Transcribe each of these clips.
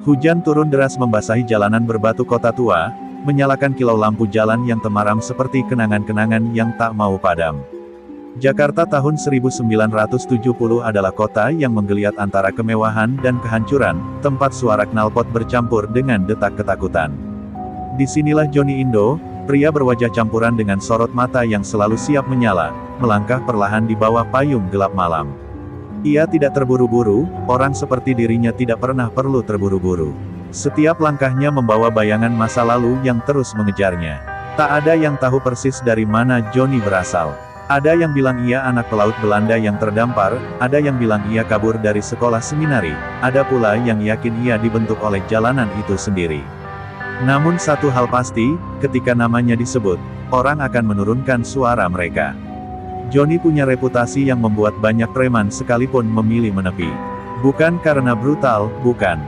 Hujan turun deras membasahi jalanan berbatu kota tua, menyalakan kilau lampu jalan yang temaram seperti kenangan-kenangan yang tak mau padam. Jakarta tahun 1970 adalah kota yang menggeliat antara kemewahan dan kehancuran, tempat suara knalpot bercampur dengan detak ketakutan. Disinilah Johnny Indo, pria berwajah campuran dengan sorot mata yang selalu siap menyala, melangkah perlahan di bawah payung gelap malam. Ia tidak terburu-buru, orang seperti dirinya tidak pernah perlu terburu-buru. Setiap langkahnya membawa bayangan masa lalu yang terus mengejarnya. Tak ada yang tahu persis dari mana Johnny berasal. Ada yang bilang ia anak pelaut Belanda yang terdampar, ada yang bilang ia kabur dari sekolah seminari, ada pula yang yakin ia dibentuk oleh jalanan itu sendiri. Namun satu hal pasti, ketika namanya disebut, orang akan menurunkan suara mereka. Johnny punya reputasi yang membuat banyak preman sekalipun memilih menepi. Bukan karena brutal, bukan.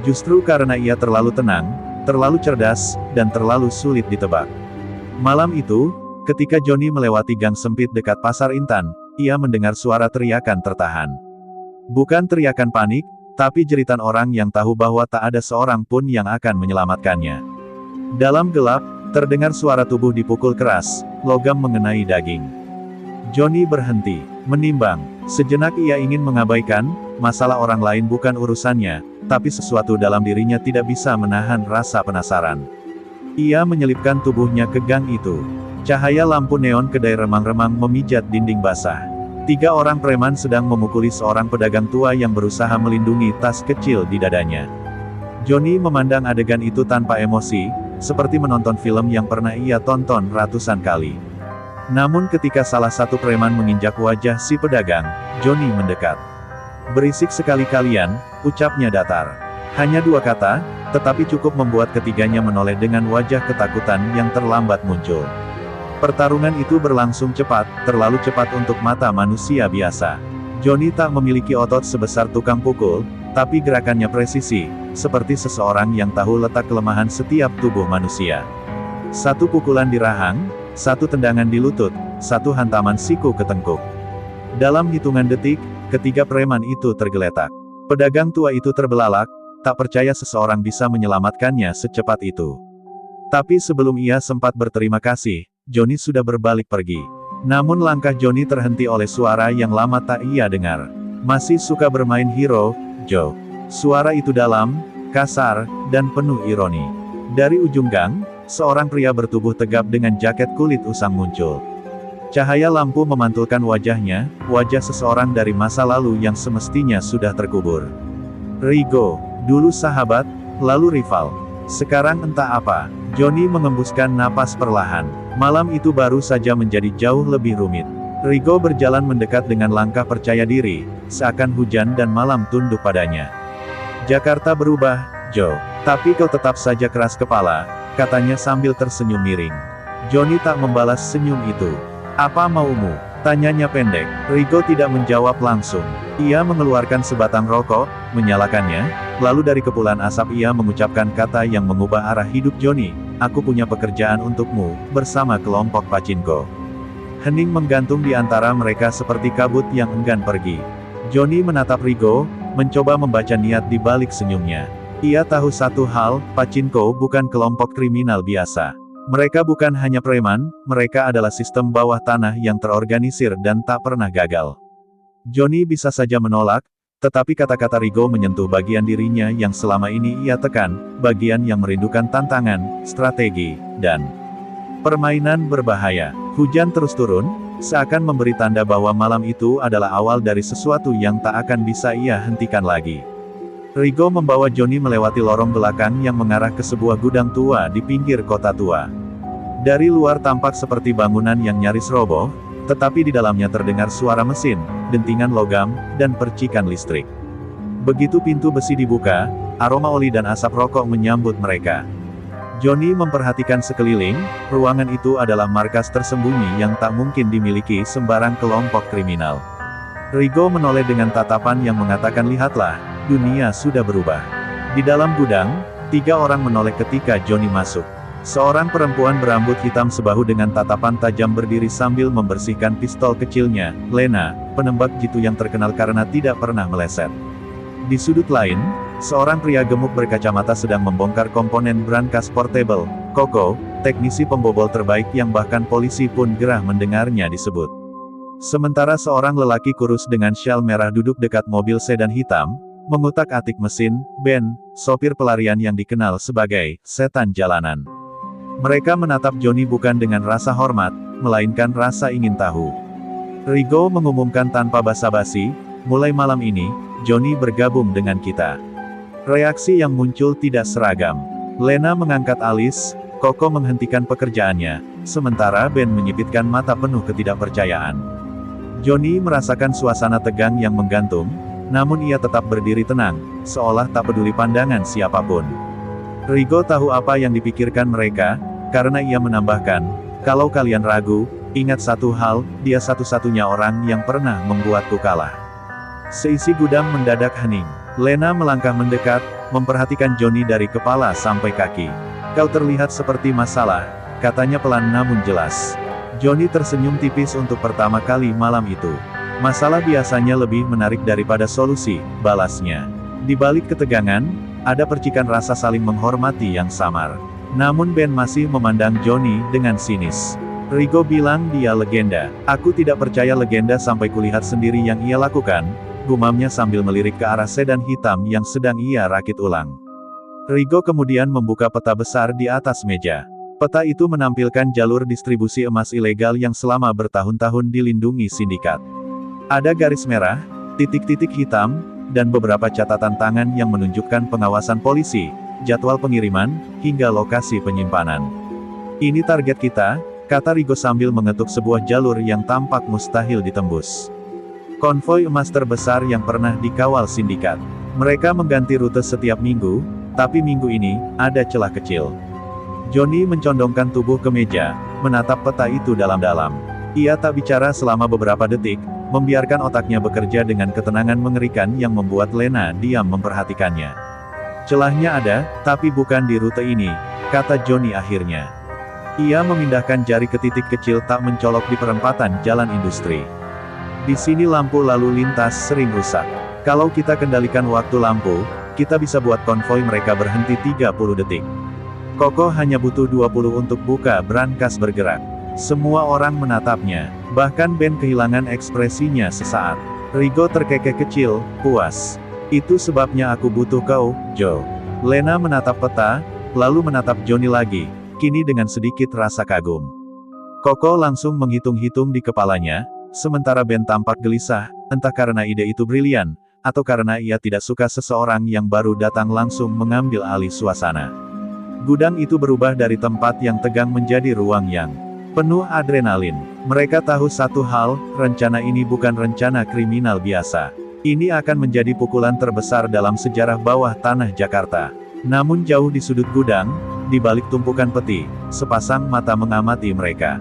Justru karena ia terlalu tenang, terlalu cerdas, dan terlalu sulit ditebak. Malam itu, ketika Johnny melewati gang sempit dekat Pasar Intan, ia mendengar suara teriakan tertahan. Bukan teriakan panik, tapi jeritan orang yang tahu bahwa tak ada seorang pun yang akan menyelamatkannya. Dalam gelap, terdengar suara tubuh dipukul keras, logam mengenai daging. Johnny berhenti, menimbang. Sejenak ia ingin mengabaikan, masalah orang lain bukan urusannya, tapi sesuatu dalam dirinya tidak bisa menahan rasa penasaran. Ia menyelipkan tubuhnya ke gang itu. Cahaya lampu neon kedai remang-remang memijat dinding basah. 3 orang preman sedang memukuli seorang pedagang tua yang berusaha melindungi tas kecil di dadanya. Johnny memandang adegan itu tanpa emosi, seperti menonton film yang pernah ia tonton ratusan kali. Namun ketika salah satu preman menginjak wajah si pedagang, Johnny mendekat. "Berisik sekali kalian," ucapnya datar. Hanya 2 kata, tetapi cukup membuat ketiganya menoleh dengan wajah ketakutan yang terlambat muncul. Pertarungan itu berlangsung cepat, terlalu cepat untuk mata manusia biasa. Johnny tak memiliki otot sebesar tukang pukul, tapi gerakannya presisi, seperti seseorang yang tahu letak kelemahan setiap tubuh manusia. 1 pukulan di rahang, 1 tendangan di lutut, 1 hantaman siku ke tengkuk. Dalam hitungan detik, ketiga preman itu tergeletak. Pedagang tua itu terbelalak, tak percaya seseorang bisa menyelamatkannya secepat itu. Tapi sebelum ia sempat berterima kasih, Johnny sudah berbalik pergi. Namun langkah Johnny terhenti oleh suara yang lama tak ia dengar. "Masih suka bermain hero, Joe?" Suara itu dalam, kasar, dan penuh ironi. Dari ujung gang, seorang pria bertubuh tegap dengan jaket kulit usang muncul. Cahaya lampu memantulkan wajahnya, wajah seseorang dari masa lalu yang semestinya sudah terkubur. Rigo, dulu sahabat, lalu rival. Sekarang entah apa. Johnny mengembuskan napas perlahan. Malam itu baru saja menjadi jauh lebih rumit. Rigo berjalan mendekat dengan langkah percaya diri, seakan hujan dan malam tunduk padanya. "Jakarta berubah, Joe. Tapi kau tetap saja keras kepala," katanya sambil tersenyum miring. Johnny tak membalas senyum itu. "Apa maumu?" tanyanya pendek. Rigo tidak menjawab langsung. Ia mengeluarkan sebatang rokok, menyalakannya, lalu dari kepulan asap ia mengucapkan kata yang mengubah arah hidup Johnny. "Aku punya pekerjaan untukmu, bersama kelompok Pachinko." Hening menggantung di antara mereka seperti kabut yang enggan pergi. Johnny menatap Rigo, mencoba membaca niat di balik senyumnya. Ia tahu satu hal, Pachinko bukan kelompok kriminal biasa. Mereka bukan hanya preman, mereka adalah sistem bawah tanah yang terorganisir dan tak pernah gagal. Johnny bisa saja menolak, tetapi kata-kata Rigo menyentuh bagian dirinya yang selama ini ia tekan, bagian yang merindukan tantangan, strategi, dan permainan berbahaya. Hujan terus turun, seakan memberi tanda bahwa malam itu adalah awal dari sesuatu yang tak akan bisa ia hentikan lagi. Rigo membawa Johnny melewati lorong belakang yang mengarah ke sebuah gudang tua di pinggir kota tua. Dari luar tampak seperti bangunan yang nyaris roboh, tetapi di dalamnya terdengar suara mesin, dentingan logam, dan percikan listrik. Begitu pintu besi dibuka, aroma oli dan asap rokok menyambut mereka. Johnny memperhatikan sekeliling, ruangan itu adalah markas tersembunyi yang tak mungkin dimiliki sembarang kelompok kriminal. Rigo menoleh dengan tatapan yang mengatakan, "Lihatlah, dunia sudah berubah." Di dalam gudang, 3 orang menoleh ketika Johnny masuk. Seorang perempuan berambut hitam sebahu dengan tatapan tajam berdiri sambil membersihkan pistol kecilnya, Lena, penembak jitu yang terkenal karena tidak pernah meleset. Di sudut lain, Seorang pria gemuk berkacamata sedang membongkar komponen brankas portable. Koko, teknisi pembobol terbaik yang bahkan polisi pun gerah mendengarnya disebut. Sementara seorang lelaki kurus dengan syal merah duduk dekat mobil sedan hitam, mengutak-atik mesin. Ben, sopir pelarian yang dikenal sebagai setan jalanan. Mereka menatap Johnny bukan dengan rasa hormat, melainkan rasa ingin tahu. Rigo mengumumkan tanpa basa-basi, mulai malam ini, Johnny bergabung dengan kita. Reaksi yang muncul tidak seragam. Lena mengangkat alis, Koko menghentikan pekerjaannya, sementara Ben menyipitkan mata penuh ketidakpercayaan. Johnny merasakan suasana tegang yang menggantung, namun ia tetap berdiri tenang, seolah tak peduli pandangan siapapun. Rigo tahu apa yang dipikirkan mereka, karena ia menambahkan, kalau kalian ragu, ingat satu hal, dia satu-satunya orang yang pernah membuatku kalah. Seisi gudang mendadak hening. Lena melangkah mendekat, memperhatikan Johnny dari kepala sampai kaki. Kau terlihat seperti masalah, katanya pelan namun jelas. Johnny tersenyum tipis untuk pertama kali malam itu. Masalah biasanya lebih menarik daripada solusi, balasnya. Di balik ketegangan, ada percikan rasa saling menghormati yang samar. Namun Ben masih memandang Johnny dengan sinis. Rigo bilang dia legenda. Aku tidak percaya legenda sampai kulihat sendiri yang ia lakukan, gumamnya sambil melirik ke arah sedan hitam yang sedang ia rakit ulang. Rigo kemudian membuka peta besar di atas meja. Peta itu menampilkan jalur distribusi emas ilegal yang selama bertahun-tahun dilindungi sindikat. Ada garis merah, titik-titik hitam, dan beberapa catatan tangan yang menunjukkan pengawasan polisi, jadwal pengiriman, hingga lokasi penyimpanan. Ini target kita, kata Rigo sambil mengetuk sebuah jalur yang tampak mustahil ditembus. Konvoi emas terbesar yang pernah dikawal sindikat. Mereka mengganti rute setiap minggu, tapi minggu ini, ada celah kecil. Johnny mencondongkan tubuh ke meja, menatap peta itu dalam-dalam. Ia tak bicara selama beberapa detik, membiarkan otaknya bekerja dengan ketenangan mengerikan yang membuat Lena diam memperhatikannya. Celahnya ada, tapi bukan di rute ini, kata Johnny akhirnya. Ia memindahkan jari ke titik kecil tak mencolok di perempatan jalan industri. Di sini lampu lalu lintas sering rusak. Kalau kita kendalikan waktu lampu, kita bisa buat konvoi mereka berhenti 30 detik. Koko hanya butuh 20 untuk buka brankas bergerak. Semua orang menatapnya. Bahkan Ben kehilangan ekspresinya sesaat. Rigo terkekeh kecil, puas. Itu sebabnya aku butuh kau, Joe. Lena menatap peta, lalu menatap Johnny lagi, kini dengan sedikit rasa kagum. Koko langsung menghitung-hitung di kepalanya, sementara Ben tampak gelisah, entah karena ide itu brilian, atau karena ia tidak suka seseorang yang baru datang langsung mengambil alih suasana. Gudang itu berubah dari tempat yang tegang menjadi ruang yang penuh adrenalin. Mereka tahu satu hal, rencana ini bukan rencana kriminal biasa. Ini akan menjadi pukulan terbesar dalam sejarah bawah tanah Jakarta. Namun jauh di sudut gudang, di balik tumpukan peti, sepasang mata mengamati mereka.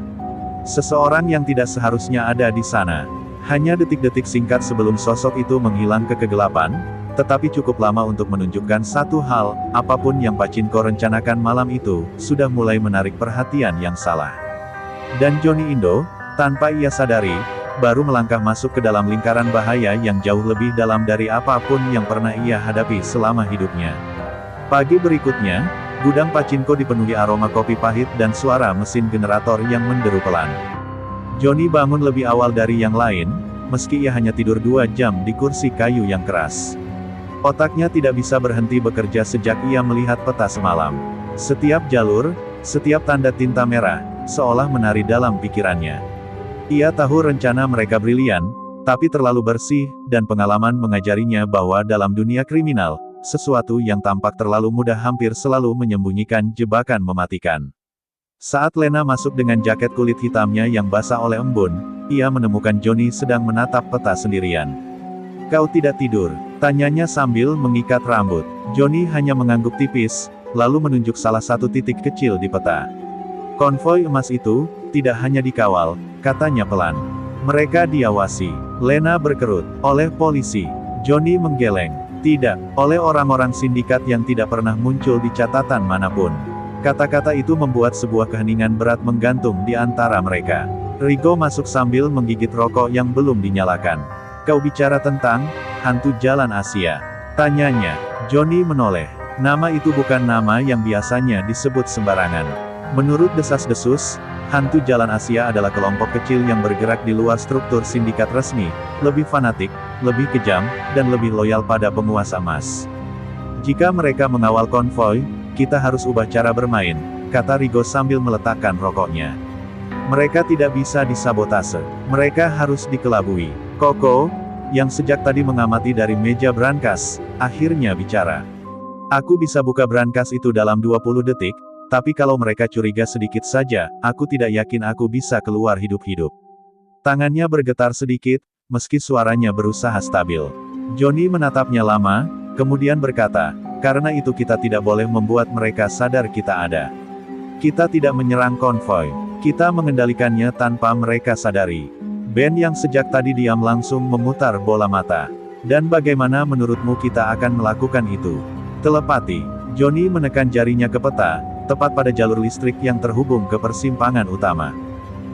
Seseorang yang tidak seharusnya ada di sana. Hanya detik-detik singkat sebelum sosok itu menghilang ke kegelapan, tetapi cukup lama untuk menunjukkan satu hal, apapun yang Pachinko rencanakan malam itu, sudah mulai menarik perhatian yang salah. Dan Johnny Indo, tanpa ia sadari, baru melangkah masuk ke dalam lingkaran bahaya yang jauh lebih dalam dari apapun yang pernah ia hadapi selama hidupnya. Pagi berikutnya, gudang Pachinko dipenuhi aroma kopi pahit dan suara mesin generator yang menderu pelan. Johnny bangun lebih awal dari yang lain, meski ia hanya tidur 2 jam di kursi kayu yang keras. Otaknya tidak bisa berhenti bekerja sejak ia melihat peta semalam. Setiap jalur, setiap tanda tinta merah, seolah menari dalam pikirannya. Ia tahu rencana mereka brilian, tapi terlalu bersih, dan pengalaman mengajarinya bahwa dalam dunia kriminal, sesuatu yang tampak terlalu mudah hampir selalu menyembunyikan jebakan mematikan. Saat Lena masuk dengan jaket kulit hitamnya yang basah oleh embun, ia menemukan Johnny sedang menatap peta sendirian. Kau tidak tidur? Tanyanya sambil mengikat rambut. Johnny hanya mengangguk tipis, lalu menunjuk salah satu titik kecil di peta. Konvoi emas itu, tidak hanya dikawal, katanya pelan. Mereka diawasi. Lena berkerut. Oleh polisi. Johnny menggeleng. Tidak, oleh orang-orang sindikat yang tidak pernah muncul di catatan manapun. Kata-kata itu membuat sebuah keheningan berat menggantung di antara mereka. Rigo masuk sambil menggigit rokok yang belum dinyalakan. Kau bicara tentang hantu Jalan Asia. Tanyanya. Johnny menoleh. Nama itu bukan nama yang biasanya disebut sembarangan. Menurut desas-desus, hantu Jalan Asia adalah kelompok kecil yang bergerak di luar struktur sindikat resmi, lebih fanatik, lebih kejam, dan lebih loyal pada penguasa emas. Jika mereka mengawal konvoi, kita harus ubah cara bermain, kata Rigo sambil meletakkan rokoknya. Mereka tidak bisa disabotase. Mereka harus dikelabui. Koko, yang sejak tadi mengamati dari meja brankas, akhirnya bicara. Aku bisa buka brankas itu dalam 20 detik, tapi kalau mereka curiga sedikit saja, aku tidak yakin aku bisa keluar hidup-hidup. Tangannya bergetar sedikit, meski suaranya berusaha stabil. Johnny menatapnya lama, kemudian berkata, karena itu kita tidak boleh membuat mereka sadar kita ada. Kita tidak menyerang konvoi. Kita mengendalikannya tanpa mereka sadari. Ben yang sejak tadi diam langsung memutar bola mata. Dan bagaimana menurutmu kita akan melakukan itu? Telepati. Johnny menekan jarinya ke peta, tepat pada jalur listrik yang terhubung ke persimpangan utama.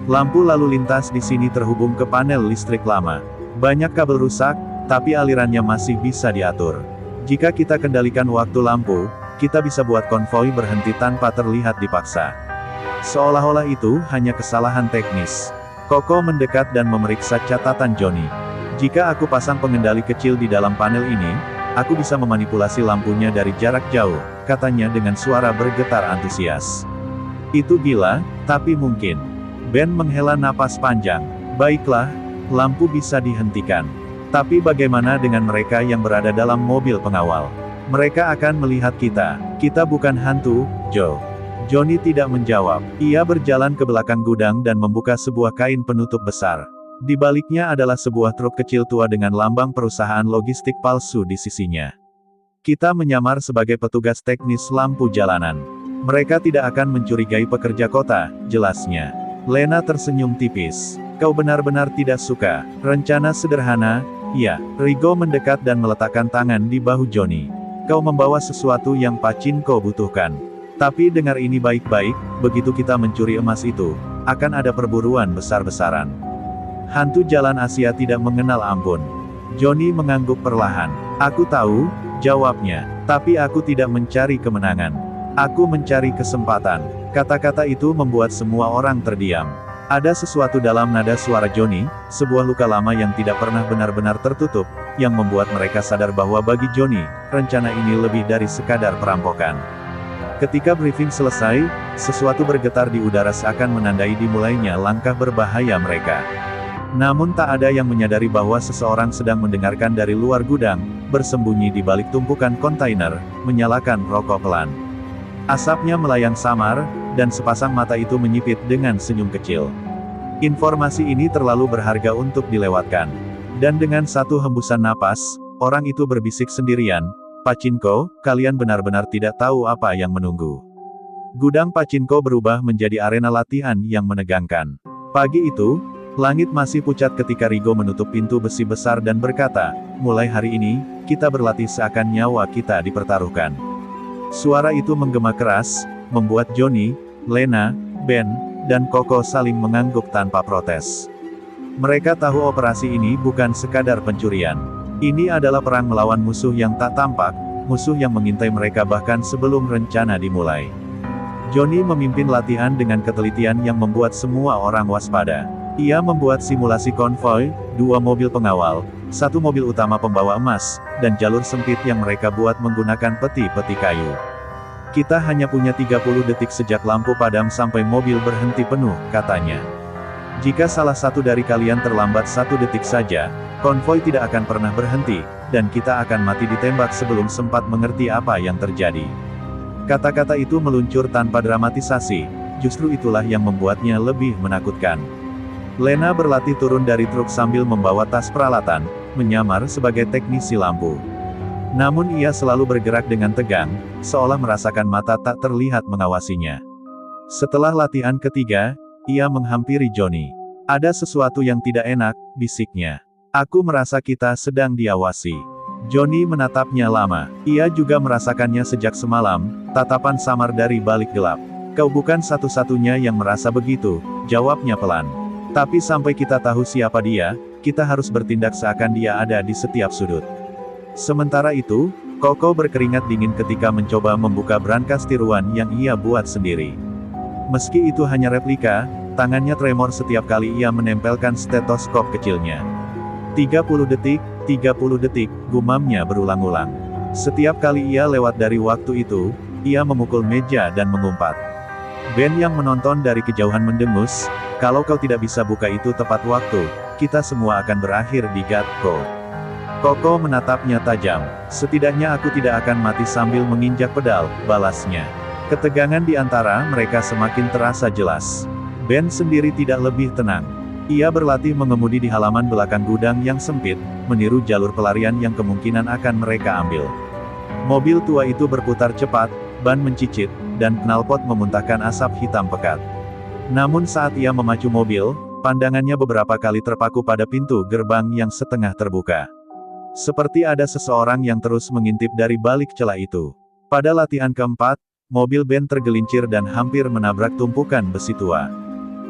Lampu lalu lintas di sini terhubung ke panel listrik lama. Banyak kabel rusak, tapi alirannya masih bisa diatur. Jika kita kendalikan waktu lampu, kita bisa buat konvoi berhenti tanpa terlihat dipaksa. Seolah-olah itu hanya kesalahan teknis. Koko mendekat dan memeriksa catatan Johnny. Jika aku pasang pengendali kecil di dalam panel ini, aku bisa memanipulasi lampunya dari jarak jauh, katanya dengan suara bergetar antusias. Itu gila, tapi mungkin. Ben menghela napas panjang. Baiklah, lampu bisa dihentikan. Tapi bagaimana dengan mereka yang berada dalam mobil pengawal? Mereka akan melihat kita. Kita bukan hantu, Joe. Johnny tidak menjawab. Ia berjalan ke belakang gudang dan membuka sebuah kain penutup besar. Di baliknya adalah sebuah truk kecil tua dengan lambang perusahaan logistik palsu di sisinya. Kita menyamar sebagai petugas teknis lampu jalanan. Mereka tidak akan mencurigai pekerja kota, jelasnya. Lena tersenyum tipis. Kau benar-benar tidak suka. Rencana sederhana, ya. Rigo mendekat dan meletakkan tangan di bahu Johnny. Kau membawa sesuatu yang Pachinko butuhkan. Tapi dengar ini baik-baik, begitu kita mencuri emas itu, akan ada perburuan besar-besaran. Hantu Jalan Asia tidak mengenal ampun. Johnny mengangguk perlahan. Aku tahu, jawabnya, tapi aku tidak mencari kemenangan. Aku mencari kesempatan. Kata-kata itu membuat semua orang terdiam. Ada sesuatu dalam nada suara Johnny, sebuah luka lama yang tidak pernah benar-benar tertutup, yang membuat mereka sadar bahwa bagi Johnny, rencana ini lebih dari sekadar perampokan. Ketika briefing selesai, sesuatu bergetar di udara seakan menandai dimulainya langkah berbahaya mereka. Namun tak ada yang menyadari bahwa seseorang sedang mendengarkan dari luar gudang, bersembunyi di balik tumpukan kontainer, menyalakan rokok pelan. Asapnya melayang samar, dan sepasang mata itu menyipit dengan senyum kecil. Informasi ini terlalu berharga untuk dilewatkan. Dan dengan satu hembusan napas, orang itu berbisik sendirian, Pachinko, kalian benar-benar tidak tahu apa yang menunggu. Gudang Pachinko berubah menjadi arena latihan yang menegangkan. Pagi itu, langit masih pucat ketika Rigo menutup pintu besi besar dan berkata, mulai hari ini, kita berlatih seakan nyawa kita dipertaruhkan. Suara itu menggema keras, membuat Johnny, Lena, Ben, dan Koko saling mengangguk tanpa protes. Mereka tahu operasi ini bukan sekadar pencurian. Ini adalah perang melawan musuh yang tak tampak, musuh yang mengintai mereka bahkan sebelum rencana dimulai. Johnny memimpin latihan dengan ketelitian yang membuat semua orang waspada. Ia membuat simulasi konvoi, 2 mobil pengawal, 1 mobil utama pembawa emas, dan jalur sempit yang mereka buat menggunakan peti-peti kayu. Kita hanya punya 30 detik sejak lampu padam sampai mobil berhenti penuh, katanya. Jika salah satu dari kalian terlambat 1 detik saja, konvoi tidak akan pernah berhenti, dan kita akan mati ditembak sebelum sempat mengerti apa yang terjadi. Kata-kata itu meluncur tanpa dramatisasi, justru itulah yang membuatnya lebih menakutkan. Lena berlatih turun dari truk sambil membawa tas peralatan, menyamar sebagai teknisi lampu. Namun ia selalu bergerak dengan tegang, seolah merasakan mata tak terlihat mengawasinya. Setelah latihan ketiga, ia menghampiri Johnny. Ada sesuatu yang tidak enak, bisiknya. Aku merasa kita sedang diawasi. Johnny menatapnya lama. Ia juga merasakannya sejak semalam, tatapan samar dari balik gelap. Kau bukan satu-satunya yang merasa begitu, jawabnya pelan. Tapi sampai kita tahu siapa dia, kita harus bertindak seakan dia ada di setiap sudut. Sementara itu, Koko berkeringat dingin ketika mencoba membuka brankas tiruan yang ia buat sendiri. Meski itu hanya replika, tangannya tremor setiap kali ia menempelkan stetoskop kecilnya. 30 detik, 30 detik, gumamnya berulang-ulang. Setiap kali ia lewat dari waktu itu, ia memukul meja dan mengumpat. Ben yang menonton dari kejauhan mendengus, "Kalau kau tidak bisa buka itu tepat waktu, kita semua akan berakhir di Gatko." Koko menatapnya tajam. "Setidaknya aku tidak akan mati sambil menginjak pedal," balasnya. Ketegangan di antara mereka semakin terasa jelas. Ben sendiri tidak lebih tenang. Ia berlatih mengemudi di halaman belakang gudang yang sempit, meniru jalur pelarian yang kemungkinan akan mereka ambil. Mobil tua itu berputar cepat, ban mencicit, dan knalpot memuntahkan asap hitam pekat. Namun saat ia memacu mobil, pandangannya beberapa kali terpaku pada pintu gerbang yang setengah terbuka. Seperti ada seseorang yang terus mengintip dari balik celah itu. Pada latihan keempat, mobil Ben tergelincir dan hampir menabrak tumpukan besi tua.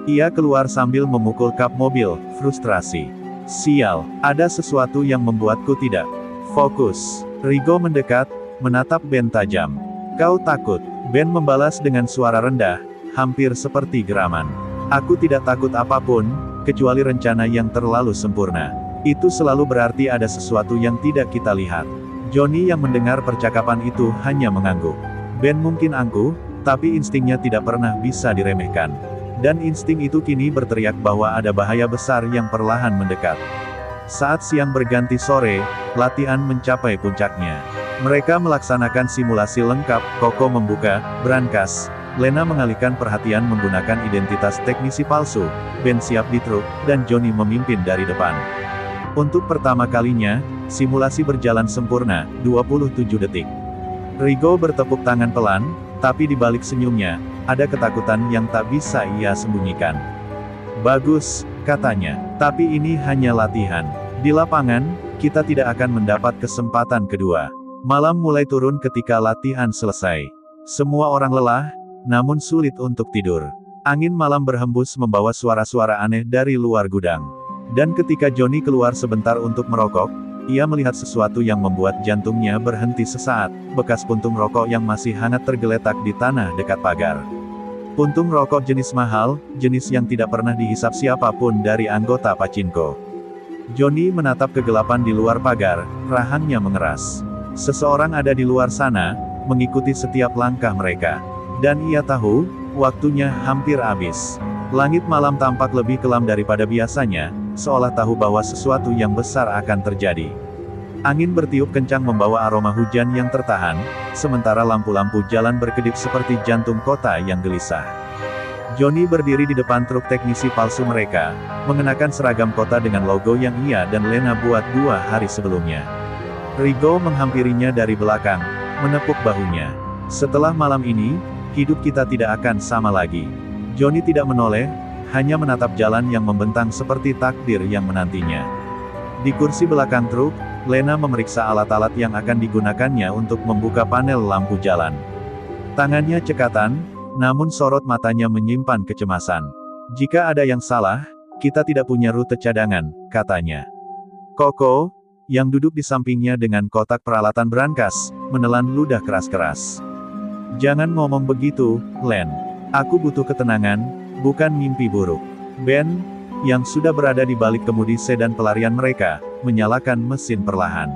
Ia keluar sambil memukul kap mobil, frustrasi. "Sial, ada sesuatu yang membuatku tidak fokus." Rigo mendekat, menatap Ben tajam. "Kau takut?" Ben membalas dengan suara rendah, hampir seperti geraman. "Aku tidak takut apapun, kecuali rencana yang terlalu sempurna. Itu selalu berarti ada sesuatu yang tidak kita lihat." Johnny yang mendengar percakapan itu hanya mengangguk. Ben mungkin angkuh, tapi instingnya tidak pernah bisa diremehkan. Dan insting itu kini berteriak bahwa ada bahaya besar yang perlahan mendekat. Saat siang berganti sore, latihan mencapai puncaknya. Mereka melaksanakan simulasi lengkap, Koko membuka brankas, Lena mengalihkan perhatian menggunakan identitas teknisi palsu, Ben siap di truk, dan Johnny memimpin dari depan. Untuk pertama kalinya, simulasi berjalan sempurna, 27 detik. Rigo bertepuk tangan pelan, tapi di balik senyumnya, ada ketakutan yang tak bisa ia sembunyikan. "Bagus," katanya, "tapi ini hanya latihan. Di lapangan, kita tidak akan mendapat kesempatan kedua." Malam mulai turun ketika latihan selesai. Semua orang lelah, namun sulit untuk tidur. Angin malam berhembus membawa suara-suara aneh dari luar gudang. Dan ketika Johnny keluar sebentar untuk merokok, ia melihat sesuatu yang membuat jantungnya berhenti sesaat, bekas puntung rokok yang masih hangat tergeletak di tanah dekat pagar. Puntung rokok jenis mahal, jenis yang tidak pernah dihisap siapapun dari anggota Pachinko. Johnny menatap kegelapan di luar pagar, rahangnya mengeras. Seseorang ada di luar sana, mengikuti setiap langkah mereka. Dan ia tahu, waktunya hampir habis. Langit malam tampak lebih kelam daripada biasanya, seolah tahu bahwa sesuatu yang besar akan terjadi. Angin bertiup kencang membawa aroma hujan yang tertahan, sementara lampu-lampu jalan berkedip seperti jantung kota yang gelisah. Johnny berdiri di depan truk teknisi palsu mereka, mengenakan seragam kota dengan logo yang ia dan Lena buat 2 hari sebelumnya. Rigo menghampirinya dari belakang, menepuk bahunya. "Setelah malam ini, hidup kita tidak akan sama lagi." Johnny tidak menoleh, hanya menatap jalan yang membentang seperti takdir yang menantinya. Di kursi belakang truk, Lena memeriksa alat-alat yang akan digunakannya untuk membuka panel lampu jalan. Tangannya cekatan, namun sorot matanya menyimpan kecemasan. "Jika ada yang salah, kita tidak punya rute cadangan," katanya. Koko, yang duduk di sampingnya dengan kotak peralatan brankas, menelan ludah keras-keras. "Jangan ngomong begitu, Len. Aku butuh ketenangan, bukan mimpi buruk." Ben, yang sudah berada di balik kemudi sedan pelarian mereka, menyalakan mesin perlahan.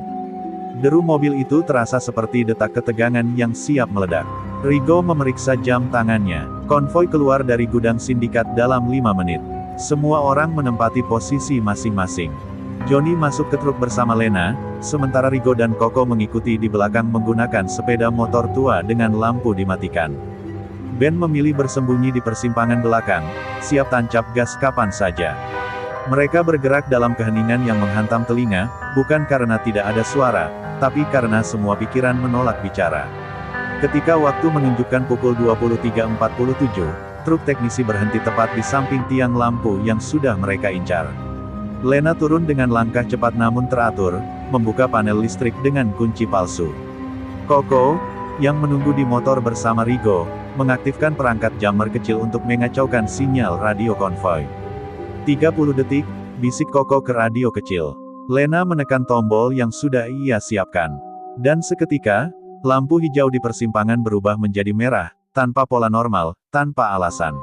Deru mobil itu terasa seperti detak ketegangan yang siap meledak. Rigo memeriksa jam tangannya. Konvoi keluar dari gudang sindikat dalam 5 menit. Semua orang menempati posisi masing-masing. Johnny masuk ke truk bersama Lena, sementara Rigo dan Koko mengikuti di belakang menggunakan sepeda motor tua dengan lampu dimatikan. Ben memilih bersembunyi di persimpangan belakang, siap tancap gas kapan saja. Mereka bergerak dalam keheningan yang menghantam telinga, bukan karena tidak ada suara, tapi karena semua pikiran menolak bicara. Ketika waktu menunjukkan pukul 23.47, truk teknisi berhenti tepat di samping tiang lampu yang sudah mereka incar. Lena turun dengan langkah cepat namun teratur, membuka panel listrik dengan kunci palsu. Koko, yang menunggu di motor bersama Rigo, mengaktifkan perangkat jammer kecil untuk mengacaukan sinyal radio konvoi. 30 detik, bisik Koko ke radio kecil. Lena menekan tombol yang sudah ia siapkan. Dan seketika, lampu hijau di persimpangan berubah menjadi merah, tanpa pola normal, tanpa alasan.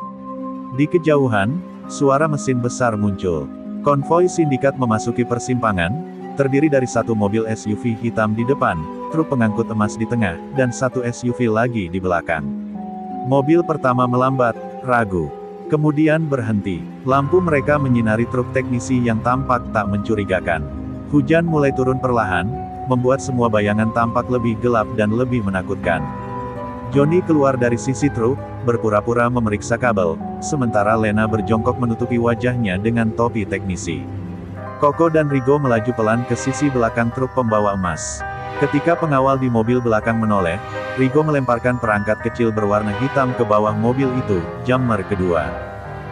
Di kejauhan, suara mesin besar muncul. Konvoi sindikat memasuki persimpangan, terdiri dari satu mobil SUV hitam di depan, truk pengangkut emas di tengah, dan satu SUV lagi di belakang. Mobil pertama melambat, ragu. Kemudian berhenti. Lampu mereka menyinari truk teknisi yang tampak tak mencurigakan. Hujan mulai turun perlahan, membuat semua bayangan tampak lebih gelap dan lebih menakutkan. Johnny keluar dari sisi truk, berpura-pura memeriksa kabel, sementara Lena berjongkok menutupi wajahnya dengan topi teknisi. Coco dan Rigo melaju pelan ke sisi belakang truk pembawa emas. Ketika pengawal di mobil belakang menoleh, Rigo melemparkan perangkat kecil berwarna hitam ke bawah mobil itu, jammer kedua.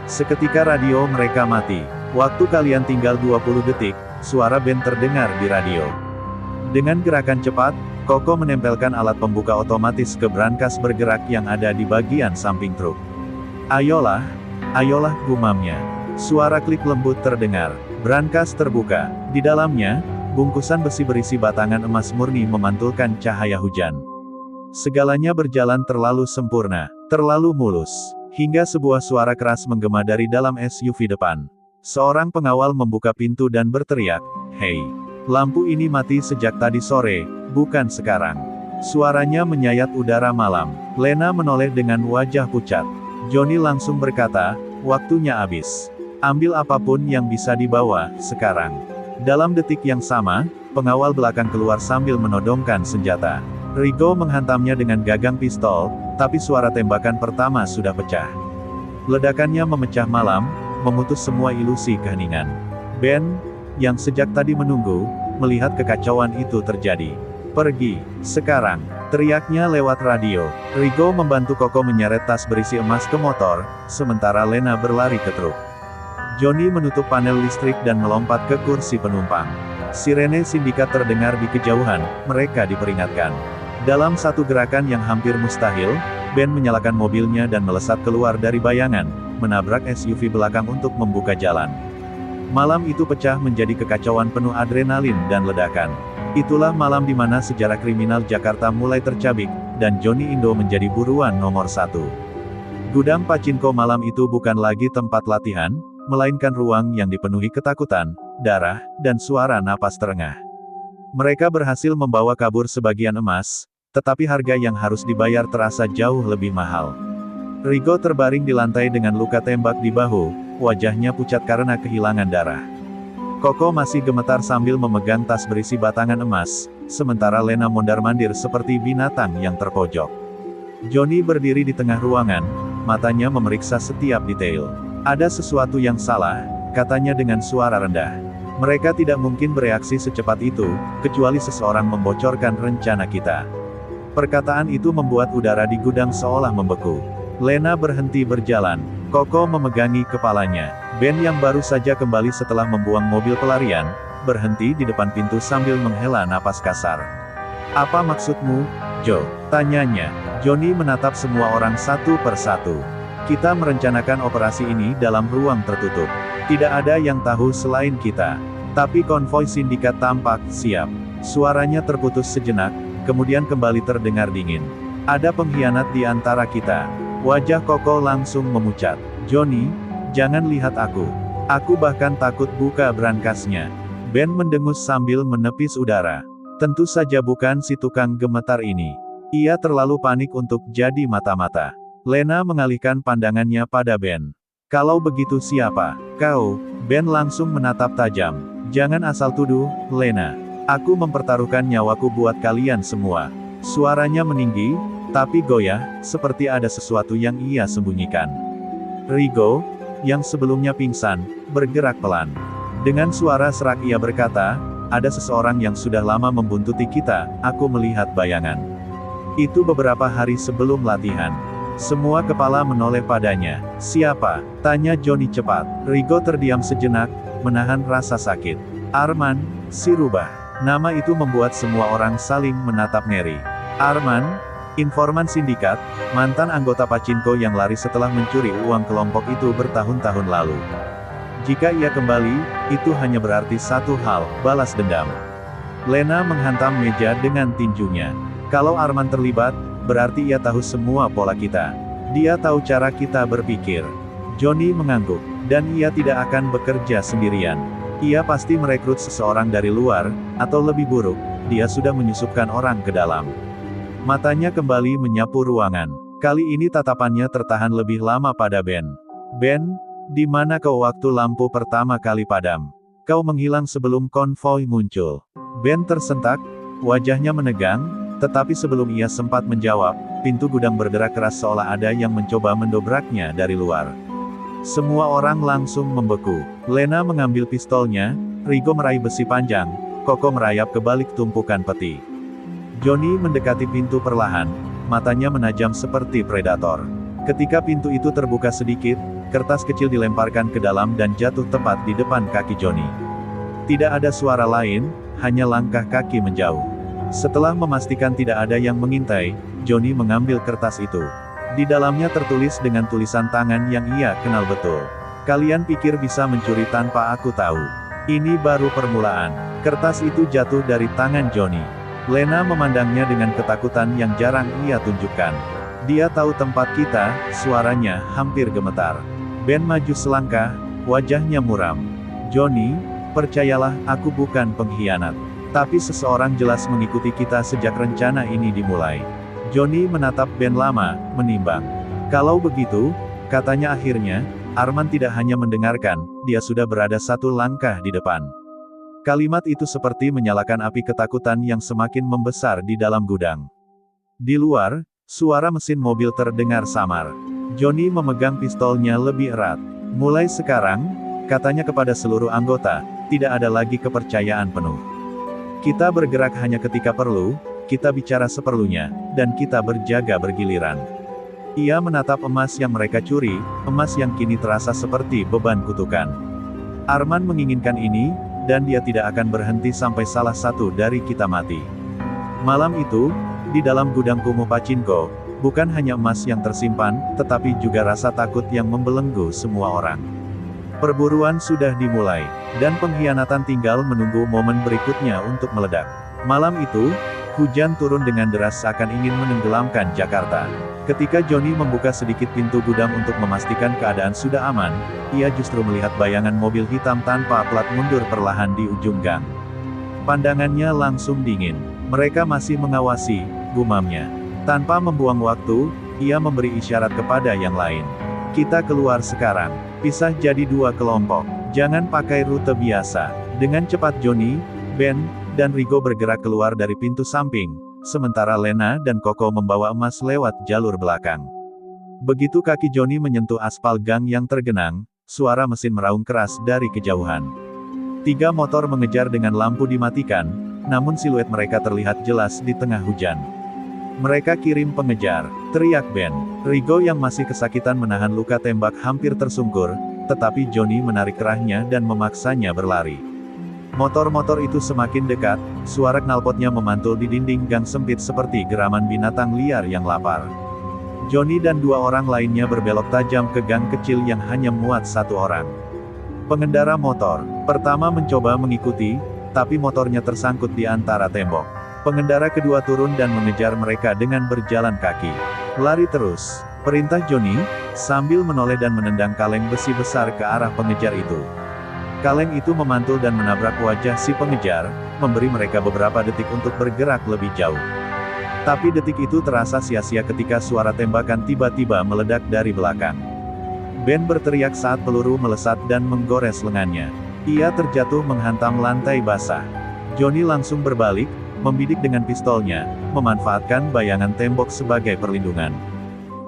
Seketika radio mereka mati. Waktu kalian tinggal 20 detik, suara band terdengar di radio. Dengan gerakan cepat, Coco menempelkan alat pembuka otomatis ke brankas bergerak yang ada di bagian samping truk. Ayolah, ayolah, gumamnya. Suara klik lembut terdengar. Brankas terbuka. Di dalamnya, bungkusan besi berisi batangan emas murni memantulkan cahaya hujan. Segalanya berjalan terlalu sempurna, terlalu mulus, hingga sebuah suara keras menggema dari dalam SUV depan. Seorang pengawal membuka pintu dan berteriak, "Hei, lampu ini mati sejak tadi sore, bukan sekarang." Suaranya menyayat udara malam. Lena menoleh dengan wajah pucat. Johnny langsung berkata, "Waktunya habis. Ambil apapun yang bisa dibawa, sekarang." Dalam detik yang sama, pengawal belakang keluar sambil menodongkan senjata. Rigo menghantamnya dengan gagang pistol, tapi suara tembakan pertama sudah pecah. Ledakannya memecah malam, memutus semua ilusi keheningan. Ben, yang sejak tadi menunggu, melihat kekacauan itu terjadi. "Pergi, sekarang," teriaknya lewat radio. Rigo membantu Coco menyeret tas berisi emas ke motor, sementara Lena berlari ke truk. Johnny menutup panel listrik dan melompat ke kursi penumpang. Sirene sindikat terdengar di kejauhan, mereka diperingatkan. Dalam satu gerakan yang hampir mustahil, Ben menyalakan mobilnya dan melesat keluar dari bayangan, menabrak SUV belakang untuk membuka jalan. Malam itu pecah menjadi kekacauan penuh adrenalin dan ledakan. Itulah malam di mana sejarah kriminal Jakarta mulai tercabik, dan Johnny Indo menjadi buruan nomor 1. Gudang Pachinko malam itu bukan lagi tempat latihan, melainkan ruang yang dipenuhi ketakutan, darah, dan suara napas terengah. Mereka berhasil membawa kabur sebagian emas, tetapi harga yang harus dibayar terasa jauh lebih mahal. Rigo terbaring di lantai dengan luka tembak di bahu, wajahnya pucat karena kehilangan darah. Coco masih gemetar sambil memegang tas berisi batangan emas, sementara Lena mondar-mandir seperti binatang yang terpojok. Johnny berdiri di tengah ruangan, matanya memeriksa setiap detail. "Ada sesuatu yang salah," katanya dengan suara rendah. "Mereka tidak mungkin bereaksi secepat itu, kecuali seseorang membocorkan rencana kita." Perkataan itu membuat udara di gudang seolah membeku. Lena berhenti berjalan. Coco memegangi kepalanya. Ben yang baru saja kembali setelah membuang mobil pelarian, berhenti di depan pintu sambil menghela napas kasar. "Apa maksudmu, Joe?" tanyanya. Johnny menatap semua orang satu persatu. "Kita merencanakan operasi ini dalam ruang tertutup. Tidak ada yang tahu selain kita. Tapi konvoi sindikat tampak siap." Suaranya terputus sejenak, kemudian kembali terdengar dingin. "Ada pengkhianat di antara kita." Wajah Coco langsung memucat. "Johnny, jangan lihat aku. Aku bahkan takut buka brankasnya." Ben mendengus sambil menepis udara. Tentu saja bukan si tukang gemetar ini. Ia terlalu panik untuk jadi mata-mata. Lena mengalihkan pandangannya pada Ben. "Kalau begitu siapa? Kau?" Ben langsung menatap tajam. "Jangan asal tuduh, Lena. Aku mempertaruhkan nyawaku buat kalian semua." Suaranya meninggi, tapi goyah, seperti ada sesuatu yang ia sembunyikan. Rigo, yang sebelumnya pingsan, bergerak pelan. Dengan suara serak ia berkata, "Ada seseorang yang sudah lama membuntuti kita, aku melihat bayangan." Itu beberapa hari sebelum latihan. Semua kepala menoleh padanya. "Siapa?" tanya Johnny cepat. Rigo terdiam sejenak, menahan rasa sakit. "Arman, si rubah." Nama itu membuat semua orang saling menatap ngeri. Arman, informan sindikat, mantan anggota Pachinko yang lari setelah mencuri uang kelompok itu bertahun-tahun lalu. Jika ia kembali, itu hanya berarti satu hal, balas dendam. Lena menghantam meja dengan tinjunya. Kalau Arman terlibat, berarti ia tahu semua pola kita. Dia tahu cara kita berpikir. Johnny mengangguk, dan ia tidak akan bekerja sendirian. Ia pasti merekrut seseorang dari luar, atau lebih buruk, dia sudah menyusupkan orang ke dalam. Matanya kembali menyapu ruangan. Kali ini tatapannya tertahan lebih lama pada Ben. Ben, di mana kau waktu lampu pertama kali padam? Kau menghilang sebelum konvoi muncul. Ben tersentak, wajahnya menegang, tetapi sebelum ia sempat menjawab, pintu gudang berderak keras seolah ada yang mencoba mendobraknya dari luar. Semua orang langsung membeku. Lena mengambil pistolnya, Rigo meraih besi panjang, Koko merayap ke balik tumpukan peti. Johnny mendekati pintu perlahan, matanya menajam seperti predator. Ketika pintu itu terbuka sedikit, kertas kecil dilemparkan ke dalam dan jatuh tepat di depan kaki Johnny. Tidak ada suara lain, hanya langkah kaki menjauh. Setelah memastikan tidak ada yang mengintai, Johnny mengambil kertas itu. Di dalamnya tertulis dengan tulisan tangan yang ia kenal betul. Kalian pikir bisa mencuri tanpa aku tahu? Ini baru permulaan. Kertas itu jatuh dari tangan Johnny. Lena memandangnya dengan ketakutan yang jarang ia tunjukkan. Dia tahu tempat kita, suaranya hampir gemetar. Ben maju selangkah, wajahnya muram. Johnny, percayalah, aku bukan pengkhianat. Tapi seseorang jelas mengikuti kita sejak rencana ini dimulai. Johnny menatap Ben lama, menimbang. Kalau begitu, katanya akhirnya, Arman tidak hanya mendengarkan, dia sudah berada satu langkah di depan. Kalimat itu seperti menyalakan api ketakutan yang semakin membesar di dalam gudang. Di luar, suara mesin mobil terdengar samar. Johnny memegang pistolnya lebih erat. Mulai sekarang, katanya kepada seluruh anggota, tidak ada lagi kepercayaan penuh. Kita bergerak hanya ketika perlu, kita bicara seperlunya, dan kita berjaga bergiliran. Ia menatap emas yang mereka curi, emas yang kini terasa seperti beban kutukan. Arman menginginkan ini, dan dia tidak akan berhenti sampai salah satu dari kita mati. Malam itu, di dalam gudang kumuh Pachinko, bukan hanya emas yang tersimpan, tetapi juga rasa takut yang membelenggu semua orang. Perburuan sudah dimulai, dan pengkhianatan tinggal menunggu momen berikutnya untuk meledak. Malam itu, hujan turun dengan deras seakan ingin menenggelamkan Jakarta. Ketika Johnny membuka sedikit pintu gudang untuk memastikan keadaan sudah aman, ia justru melihat bayangan mobil hitam tanpa plat mundur perlahan di ujung gang. Pandangannya langsung dingin. Mereka masih mengawasi, gumamnya. Tanpa membuang waktu, ia memberi isyarat kepada yang lain. Kita keluar sekarang. Pisah jadi dua kelompok. Jangan pakai rute biasa. Dengan cepat Johnny, Ben, dan Rigo bergerak keluar dari pintu samping, sementara Lena dan Koko membawa emas lewat jalur belakang. Begitu kaki Johnny menyentuh aspal gang yang tergenang, suara mesin meraung keras dari kejauhan. 3 motor mengejar dengan lampu dimatikan, namun siluet mereka terlihat jelas di tengah hujan. Mereka kirim pengejar, teriak Ben. Rigo yang masih kesakitan menahan luka tembak hampir tersungkur, tetapi Johnny menarik kerahnya dan memaksanya berlari. Motor-motor itu semakin dekat, suara knalpotnya memantul di dinding gang sempit seperti geraman binatang liar yang lapar. Johnny dan 2 orang lainnya berbelok tajam ke gang kecil yang hanya muat 1 orang. Pengendara motor pertama mencoba mengikuti, tapi motornya tersangkut di antara tembok. Pengendara kedua turun dan mengejar mereka dengan berjalan kaki. Lari terus, perintah Johnny, sambil menoleh dan menendang kaleng besi besar ke arah pengejar itu. Kaleng itu memantul dan menabrak wajah si pengejar, memberi mereka beberapa detik untuk bergerak lebih jauh. Tapi detik itu terasa sia-sia ketika suara tembakan tiba-tiba meledak dari belakang. Ben berteriak saat peluru melesat dan menggores lengannya. Ia terjatuh menghantam lantai basah. Johnny langsung berbalik, membidik dengan pistolnya, memanfaatkan bayangan tembok sebagai perlindungan.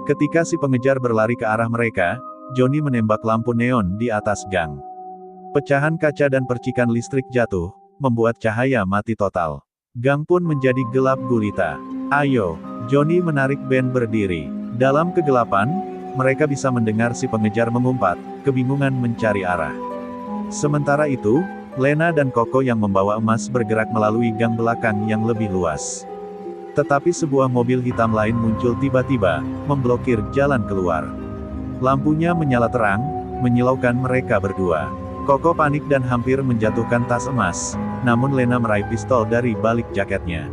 Ketika si pengejar berlari ke arah mereka, Johnny menembak lampu neon di atas gang. Pecahan kaca dan percikan listrik jatuh, membuat cahaya mati total. Gang pun menjadi gelap gulita. Ayo, Johnny menarik Ben berdiri. Dalam kegelapan, mereka bisa mendengar si pengejar mengumpat, kebingungan mencari arah. Sementara itu, Lena dan Koko yang membawa emas bergerak melalui gang belakang yang lebih luas. Tetapi sebuah mobil hitam lain muncul tiba-tiba, memblokir jalan keluar. Lampunya menyala terang, menyilaukan mereka berdua. Koko panik dan hampir menjatuhkan tas emas, namun Lena meraih pistol dari balik jaketnya.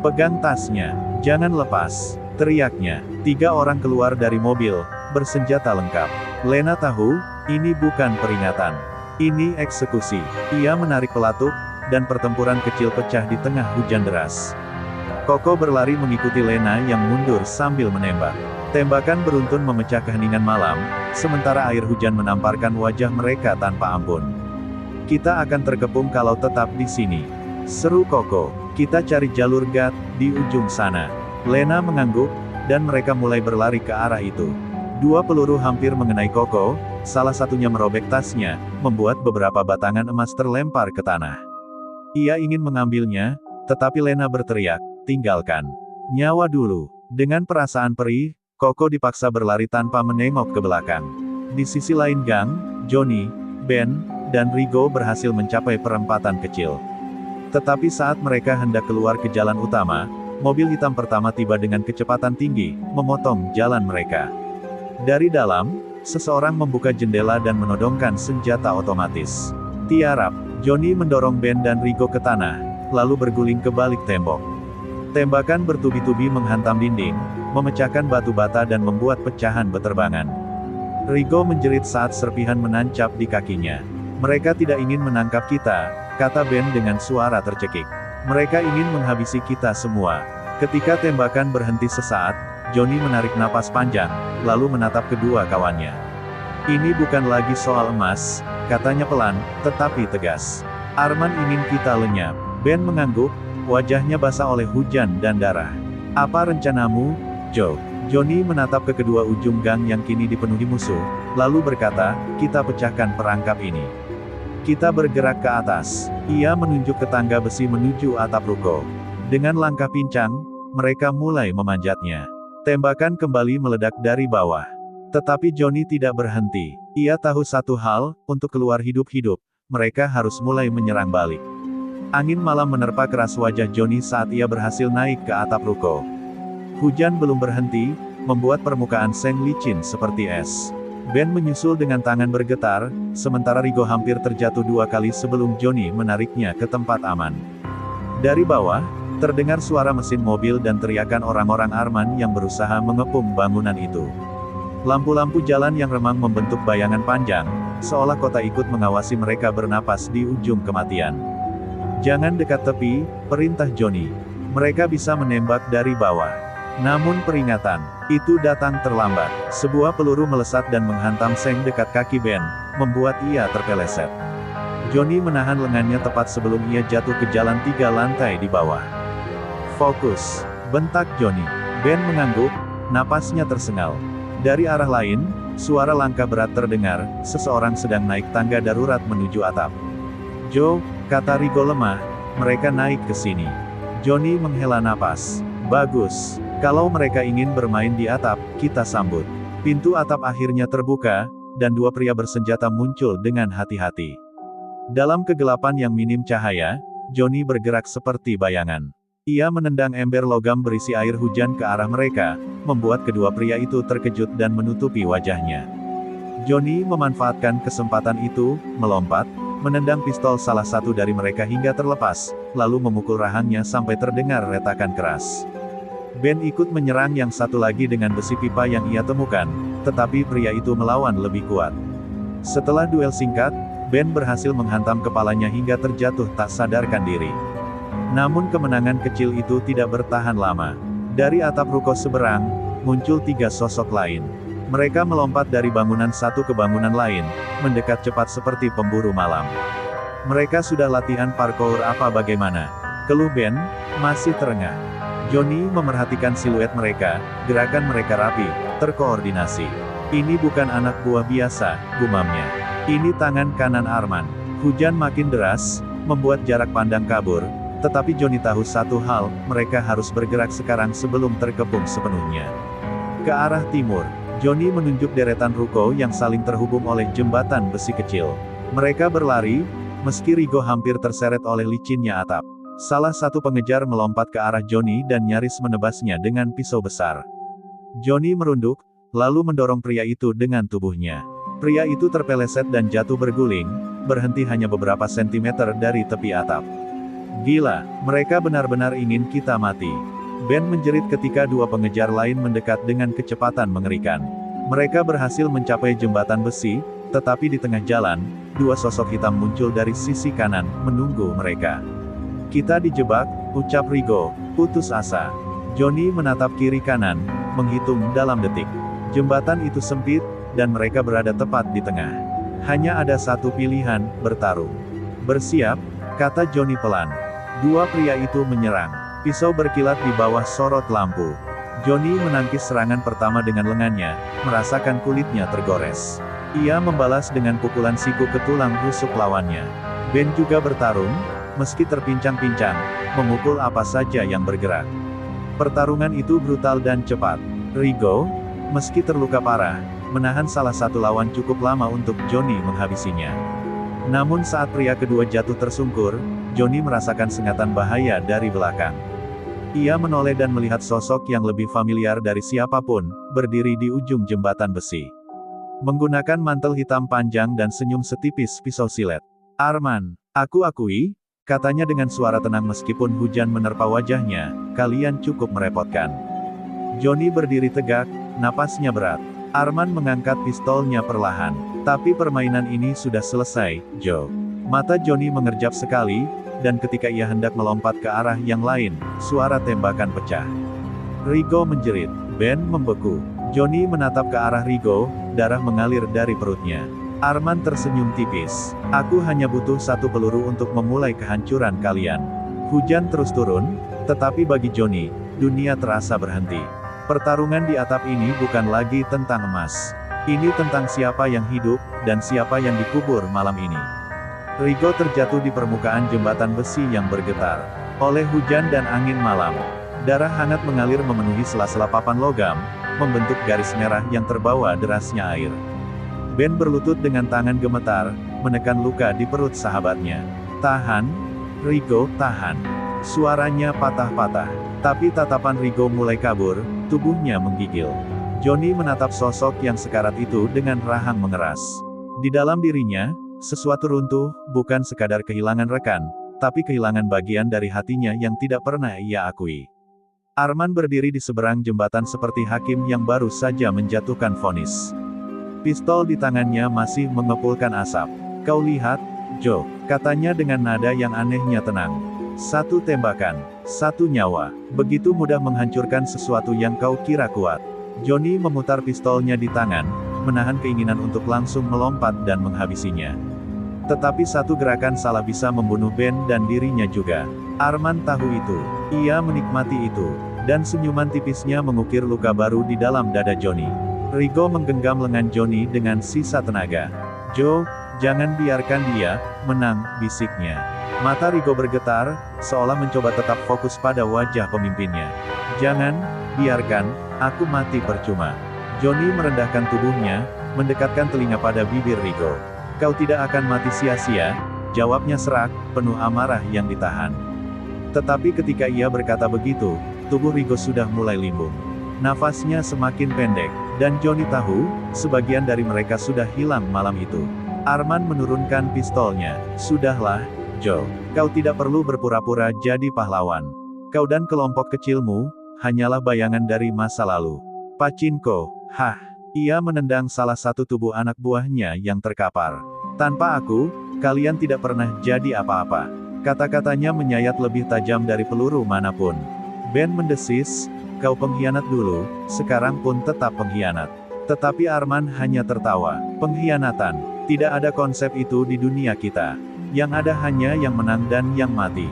"Pegang tasnya, jangan lepas," teriaknya. 3 orang keluar dari mobil, bersenjata lengkap. Lena tahu, ini bukan peringatan. Ini eksekusi. Ia menarik pelatuk, dan pertempuran kecil pecah di tengah hujan deras. Koko berlari mengikuti Lena yang mundur sambil menembak. Tembakan beruntun memecah keheningan malam, sementara air hujan menamparkan wajah mereka tanpa ampun. "Kita akan terkepung kalau tetap di sini," seru Koko. "Kita cari jalur gat di ujung sana." Lena mengangguk, dan mereka mulai berlari ke arah itu. 2 peluru hampir mengenai Koko, salah satunya merobek tasnya, membuat beberapa batangan emas terlempar ke tanah. Ia ingin mengambilnya, tetapi Lena berteriak, "Tinggalkan. Nyawa dulu." Dengan perasaan perih, Koko dipaksa berlari tanpa menengok ke belakang. Di sisi lain gang, Johnny, Ben, dan Rigo berhasil mencapai perempatan kecil. Tetapi saat mereka hendak keluar ke jalan utama, mobil hitam pertama tiba dengan kecepatan tinggi, memotong jalan mereka. Dari dalam, seseorang membuka jendela dan menodongkan senjata otomatis. Tiarap, Johnny mendorong Ben dan Rigo ke tanah, lalu berguling ke balik tembok. Tembakan bertubi-tubi menghantam dinding, memecahkan batu bata dan membuat pecahan beterbangan. Rigo menjerit saat serpihan menancap di kakinya. "Mereka tidak ingin menangkap kita," kata Ben dengan suara tercekik. "Mereka ingin menghabisi kita semua." Ketika tembakan berhenti sesaat, Johnny menarik napas panjang, lalu menatap kedua kawannya. "Ini bukan lagi soal emas," katanya pelan, tetapi tegas. "Arman ingin kita lenyap." Ben mengangguk, wajahnya basah oleh hujan dan darah. "Apa rencanamu, Joe?" Johnny menatap ke kedua ujung gang yang kini dipenuhi musuh, lalu berkata, "Kita pecahkan perangkap ini. Kita bergerak ke atas." Ia menunjuk ke tangga besi menuju atap ruko. Dengan langkah pincang, mereka mulai memanjatnya. Tembakan kembali meledak dari bawah. Tetapi Johnny tidak berhenti. Ia tahu satu hal, untuk keluar hidup-hidup, mereka harus mulai menyerang balik. Angin malam menerpa keras wajah Johnny saat ia berhasil naik ke atap ruko. Hujan belum berhenti, membuat permukaan seng licin seperti es. Ben menyusul dengan tangan bergetar, sementara Rigo hampir terjatuh 2 kali sebelum Johnny menariknya ke tempat aman. Dari bawah, terdengar suara mesin mobil dan teriakan orang-orang Arman yang berusaha mengepung bangunan itu. Lampu-lampu jalan yang remang membentuk bayangan panjang, seolah kota ikut mengawasi mereka bernapas di ujung kematian. "Jangan dekat tepi," perintah Johnny. "Mereka bisa menembak dari bawah." Namun peringatan itu datang terlambat. Sebuah peluru melesat dan menghantam seng dekat kaki Ben, membuat ia terpeleset. Johnny menahan lengannya tepat sebelum ia jatuh ke jalan 3 lantai di bawah. "Fokus!" bentak Johnny. Ben mengangguk, napasnya tersengal. Dari arah lain, suara langkah berat terdengar, seseorang sedang naik tangga darurat menuju atap. "Joe," kata Rigo lemah, "mereka naik ke sini." Johnny menghela napas. "Bagus. Kalau mereka ingin bermain di atap, kita sambut." Pintu atap akhirnya terbuka, dan 2 pria bersenjata muncul dengan hati-hati. Dalam kegelapan yang minim cahaya, Johnny bergerak seperti bayangan. Ia menendang ember logam berisi air hujan ke arah mereka, membuat kedua pria itu terkejut dan menutupi wajahnya. Johnny memanfaatkan kesempatan itu, melompat, menendang pistol salah satu dari mereka hingga terlepas, lalu memukul rahangnya sampai terdengar retakan keras. Ben ikut menyerang yang satu lagi dengan besi pipa yang ia temukan, tetapi pria itu melawan lebih kuat. Setelah duel singkat, Ben berhasil menghantam kepalanya hingga terjatuh tak sadarkan diri. Namun kemenangan kecil itu tidak bertahan lama. Dari atap ruko seberang, muncul 3 sosok lain. Mereka melompat dari bangunan satu ke bangunan lain, mendekat cepat seperti pemburu malam. "Mereka sudah latihan parkour apa bagaimana?" keluh Ben, masih terengah. Johnny memerhatikan siluet mereka, gerakan mereka rapi, terkoordinasi. "Ini bukan anak buah biasa," gumamnya. "Ini tangan kanan Arman." Hujan makin deras, membuat jarak pandang kabur, tetapi Johnny tahu satu hal, mereka harus bergerak sekarang sebelum terkepung sepenuhnya. Ke arah timur, Johnny menunjuk deretan ruko yang saling terhubung oleh jembatan besi kecil. Mereka berlari, meski Rigo hampir terseret oleh licinnya atap. Salah satu pengejar melompat ke arah Johnny dan nyaris menebasnya dengan pisau besar. Johnny merunduk, lalu mendorong pria itu dengan tubuhnya. Pria itu terpeleset dan jatuh berguling, berhenti hanya beberapa sentimeter dari tepi atap. Gila, mereka benar-benar ingin kita mati. Ben menjerit ketika dua pengejar lain mendekat dengan kecepatan mengerikan. Mereka berhasil mencapai jembatan besi, tetapi di tengah jalan, dua sosok hitam muncul dari sisi kanan, menunggu mereka. Kita dijebak, ucap Rigo, putus asa. Johnny menatap kiri kanan, menghitung dalam detik. Jembatan itu sempit, dan mereka berada tepat di tengah. Hanya ada satu pilihan, bertarung. Bersiap, kata Johnny pelan. Dua pria itu menyerang. Pisau berkilat di bawah sorot lampu. Johnny menangkis serangan pertama dengan lengannya, merasakan kulitnya tergores. Ia membalas dengan pukulan siku ke tulang rusuk lawannya. Ben juga bertarung, meski terpincang-pincang, memukul apa saja yang bergerak. Pertarungan itu brutal dan cepat. Rigo, meski terluka parah, menahan salah satu lawan cukup lama untuk Johnny menghabisinya. Namun saat pria kedua jatuh tersungkur, Johnny merasakan sengatan bahaya dari belakang. Ia menoleh dan melihat sosok yang lebih familiar dari siapapun, berdiri di ujung jembatan besi. Menggunakan mantel hitam panjang dan senyum setipis pisau silet. Arman, aku akui, katanya dengan suara tenang meskipun hujan menerpa wajahnya, kalian cukup merepotkan. Johnny berdiri tegak, napasnya berat. Arman mengangkat pistolnya perlahan. Tapi permainan ini sudah selesai, Joe. Mata Johnny mengerjap sekali, dan ketika ia hendak melompat ke arah yang lain, suara tembakan pecah. Rigo menjerit. Ben membeku. Johnny menatap ke arah Rigo, darah mengalir dari perutnya. Arman tersenyum tipis. Aku hanya butuh satu peluru untuk memulai kehancuran kalian. Hujan terus turun, tetapi bagi Johnny, dunia terasa berhenti. Pertarungan di atap ini bukan lagi tentang emas. Ini tentang siapa yang hidup, dan siapa yang dikubur malam ini. Rigo terjatuh di permukaan jembatan besi yang bergetar. Oleh hujan dan angin malam, darah hangat mengalir memenuhi sela-sela papan logam, membentuk garis merah yang terbawa derasnya air. Ben berlutut dengan tangan gemetar, menekan luka di perut sahabatnya. Tahan, Rigo, tahan. Suaranya patah-patah. Tapi tatapan Rigo mulai kabur, tubuhnya menggigil. Johnny menatap sosok yang sekarat itu dengan rahang mengeras. Di dalam dirinya, sesuatu runtuh, bukan sekadar kehilangan rekan, tapi kehilangan bagian dari hatinya yang tidak pernah ia akui. Arman berdiri di seberang jembatan seperti hakim yang baru saja menjatuhkan vonis. Pistol di tangannya masih mengepulkan asap. Kau lihat, Joe, katanya dengan nada yang anehnya tenang. Satu tembakan, satu nyawa, begitu mudah menghancurkan sesuatu yang kau kira kuat. Johnny memutar pistolnya di tangan, menahan keinginan untuk langsung melompat dan menghabisinya. Tetapi satu gerakan salah bisa membunuh Ben dan dirinya juga. Arman tahu itu. Ia menikmati itu. Dan senyuman tipisnya mengukir luka baru di dalam dada Johnny. Rigo menggenggam lengan Johnny dengan sisa tenaga. Joe, jangan biarkan dia menang, bisiknya. Mata Rigo bergetar, seolah mencoba tetap fokus pada wajah pemimpinnya. Jangan, biarkan, aku mati percuma. Johnny merendahkan tubuhnya, mendekatkan telinga pada bibir Rigo. Kau tidak akan mati sia-sia, jawabnya serak, penuh amarah yang ditahan. Tetapi ketika ia berkata begitu, tubuh Rigo sudah mulai limbung. Nafasnya semakin pendek, dan Johnny tahu, sebagian dari mereka sudah hilang malam itu. Arman menurunkan pistolnya. Sudahlah, Joe. Kau tidak perlu berpura-pura jadi pahlawan. Kau dan kelompok kecilmu, hanyalah bayangan dari masa lalu. Pachinko, hah. Ia menendang salah satu tubuh anak buahnya yang terkapar. Tanpa aku, kalian tidak pernah jadi apa-apa. Kata-katanya menyayat lebih tajam dari peluru manapun. Ben mendesis, kau pengkhianat dulu, sekarang pun tetap pengkhianat. Tetapi Arman hanya tertawa. Pengkhianatan. Tidak ada konsep itu di dunia kita. Yang ada hanya yang menang dan yang mati.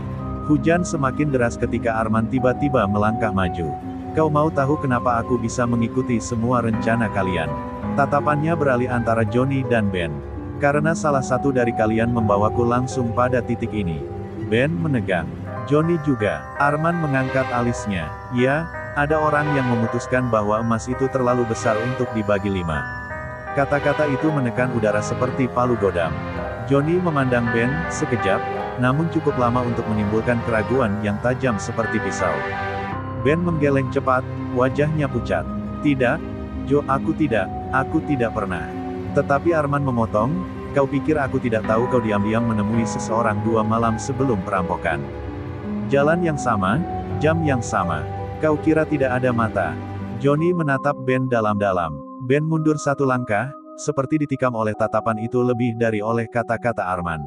Hujan semakin deras ketika Arman tiba-tiba melangkah maju. Kau mau tahu kenapa aku bisa mengikuti semua rencana kalian? Tatapannya beralih antara Johnny dan Ben. Karena salah satu dari kalian membawaku langsung pada titik ini. Ben menegang. Johnny juga. Arman mengangkat alisnya. Ya, ada orang yang memutuskan bahwa emas itu terlalu besar untuk dibagi 5. Kata-kata itu menekan udara seperti palu godam. Johnny memandang Ben sekejap, namun cukup lama untuk menimbulkan keraguan yang tajam seperti pisau. Ben menggeleng cepat, wajahnya pucat. Tidak, Joe, aku tidak pernah. Tetapi Arman memotong, Kau pikir aku tidak tahu kau diam-diam menemui seseorang 2 malam sebelum perampokan? Jalan yang sama, jam yang sama. Kau kira tidak ada mata? Johnny menatap Ben dalam-dalam. Ben mundur 1 langkah, seperti ditikam oleh tatapan itu lebih dari oleh kata-kata Arman.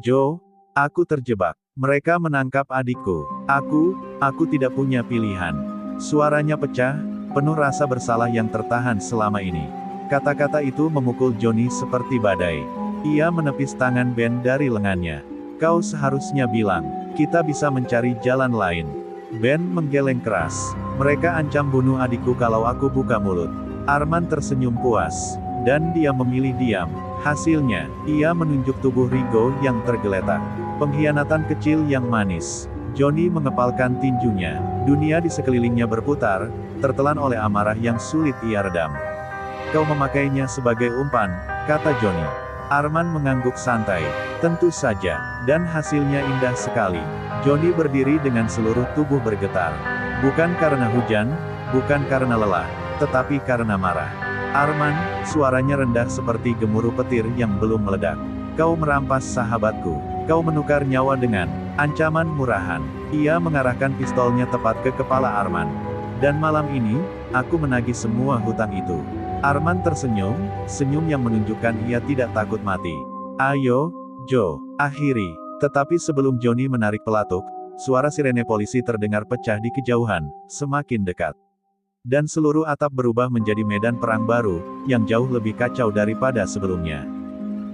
Joe, aku terjebak. Mereka menangkap adikku. Aku tidak punya pilihan. Suaranya pecah, penuh rasa bersalah yang tertahan selama ini. Kata-kata itu memukul Johnny seperti badai. Ia menepis tangan Ben dari lengannya. Kau seharusnya bilang, kita bisa mencari jalan lain. Ben menggeleng keras. Mereka ancam bunuh adikku kalau aku buka mulut. Arman tersenyum puas. Dan dia memilih diam. Hasilnya, ia menunjuk tubuh Rigo yang tergeletak. Pengkhianatan kecil yang manis. Johnny mengepalkan tinjunya. Dunia di sekelilingnya berputar, tertelan oleh amarah yang sulit ia redam. Kau memakainya sebagai umpan, kata Johnny. Arman mengangguk santai. Tentu saja. Dan hasilnya indah sekali. Johnny berdiri dengan seluruh tubuh bergetar. Bukan karena hujan, bukan karena lelah, tetapi karena marah. Arman, suaranya rendah seperti gemuruh petir yang belum meledak. Kau merampas sahabatku. Kau menukar nyawa dengan ancaman murahan. Ia mengarahkan pistolnya tepat ke kepala Arman. Dan malam ini, aku menagih semua hutang itu. Arman tersenyum, senyum yang menunjukkan ia tidak takut mati. Ayo, Joe, akhiri. Tetapi sebelum Johnny menarik pelatuk, suara sirene polisi terdengar pecah di kejauhan, semakin dekat. Dan seluruh atap berubah menjadi medan perang baru, yang jauh lebih kacau daripada sebelumnya.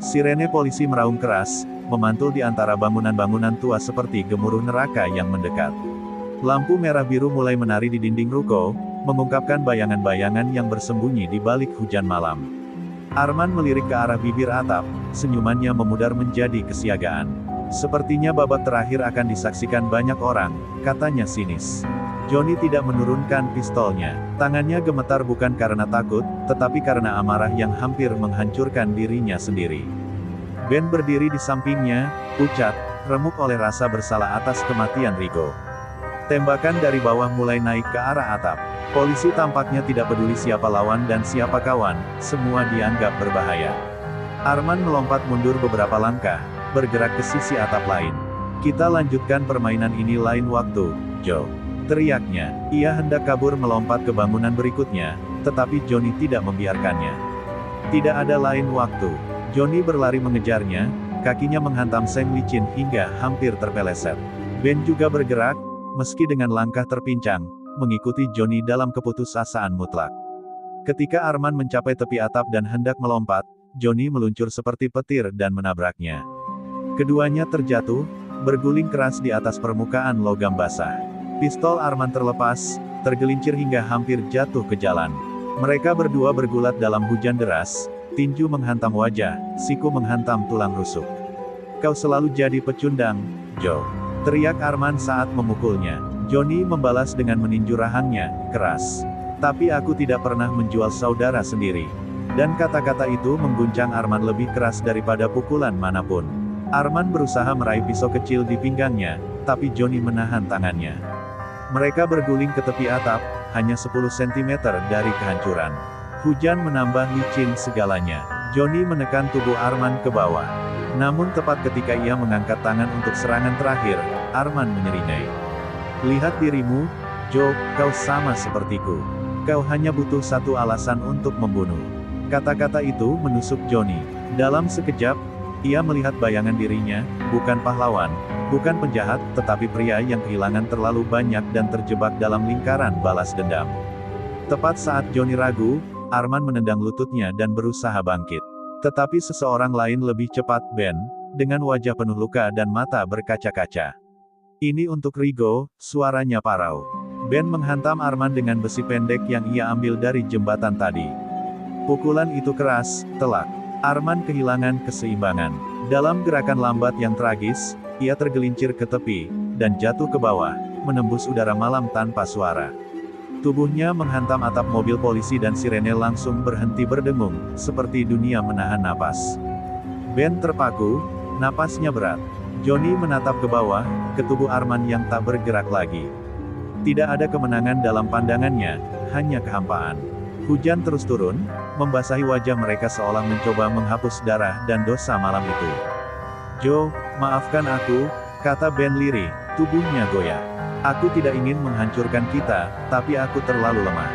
Sirene polisi meraung keras, memantul di antara bangunan-bangunan tua seperti gemuruh neraka yang mendekat. Lampu merah biru mulai menari di dinding ruko, mengungkapkan bayangan-bayangan yang bersembunyi di balik hujan malam. Arman melirik ke arah bibir atap, senyumannya memudar menjadi kesiagaan. Sepertinya babak terakhir akan disaksikan banyak orang, katanya sinis. Johnny tidak menurunkan pistolnya. Tangannya gemetar bukan karena takut, tetapi karena amarah yang hampir menghancurkan dirinya sendiri. Ben berdiri di sampingnya, pucat, remuk oleh rasa bersalah atas kematian Rigo. Tembakan dari bawah mulai naik ke arah atap. Polisi tampaknya tidak peduli siapa lawan dan siapa kawan, semua dianggap berbahaya. Arman melompat mundur beberapa langkah, bergerak ke sisi atap lain. Kita lanjutkan permainan ini lain waktu, Joe. Teriaknya. Ia hendak kabur melompat ke bangunan berikutnya, tetapi Johnny tidak membiarkannya. Tidak ada lain waktu. Johnny berlari mengejarnya, kakinya menghantam seng licin hingga hampir terpeleset. Ben juga bergerak, meski dengan langkah terpincang, mengikuti Johnny dalam keputusasaan mutlak. Ketika Arman mencapai tepi atap dan hendak melompat, Johnny meluncur seperti petir dan menabraknya. Keduanya terjatuh, berguling keras di atas permukaan logam basah. Pistol Arman terlepas, tergelincir hingga hampir jatuh ke jalan. Mereka berdua bergulat dalam hujan deras, tinju menghantam wajah, siku menghantam tulang rusuk. Kau selalu jadi pecundang, Joe. Teriak Arman saat memukulnya. Johnny membalas dengan meninju rahangnya, keras. Tapi aku tidak pernah menjual saudara sendiri. Dan kata-kata itu mengguncang Arman lebih keras daripada pukulan manapun. Arman berusaha meraih pisau kecil di pinggangnya, tapi Johnny menahan tangannya. Mereka berguling ke tepi atap, hanya 10 cm dari kehancuran. Hujan menambah licin segalanya. Johnny menekan tubuh Arman ke bawah. Namun tepat ketika ia mengangkat tangan untuk serangan terakhir, Arman menyeringai. Lihat dirimu, Joe, kau sama sepertiku. Kau hanya butuh satu alasan untuk membunuh. Kata-kata itu menusuk Johnny. Dalam sekejap, ia melihat bayangan dirinya, bukan pahlawan, bukan penjahat, tetapi pria yang kehilangan terlalu banyak dan terjebak dalam lingkaran balas dendam. Tepat saat Johnny ragu, Arman menendang lututnya dan berusaha bangkit. Tetapi seseorang lain lebih cepat, Ben, dengan wajah penuh luka dan mata berkaca-kaca. Ini untuk Rigo, suaranya parau. Ben menghantam Arman dengan besi pendek yang ia ambil dari jembatan tadi. Pukulan itu keras, telak. Arman kehilangan keseimbangan. Dalam gerakan lambat yang tragis, ia tergelincir ke tepi, dan jatuh ke bawah, menembus udara malam tanpa suara. Tubuhnya menghantam atap mobil polisi dan sirene langsung berhenti berdengung, seperti dunia menahan napas. Ben terpaku, napasnya berat. Johnny menatap ke bawah, ke tubuh Arman yang tak bergerak lagi. Tidak ada kemenangan dalam pandangannya, hanya kehampaan. Hujan terus turun, membasahi wajah mereka seolah mencoba menghapus darah dan dosa malam itu. "Joe, maafkan aku," kata Ben lirih, tubuhnya goyah. "Aku tidak ingin menghancurkan kita, tapi aku terlalu lemah."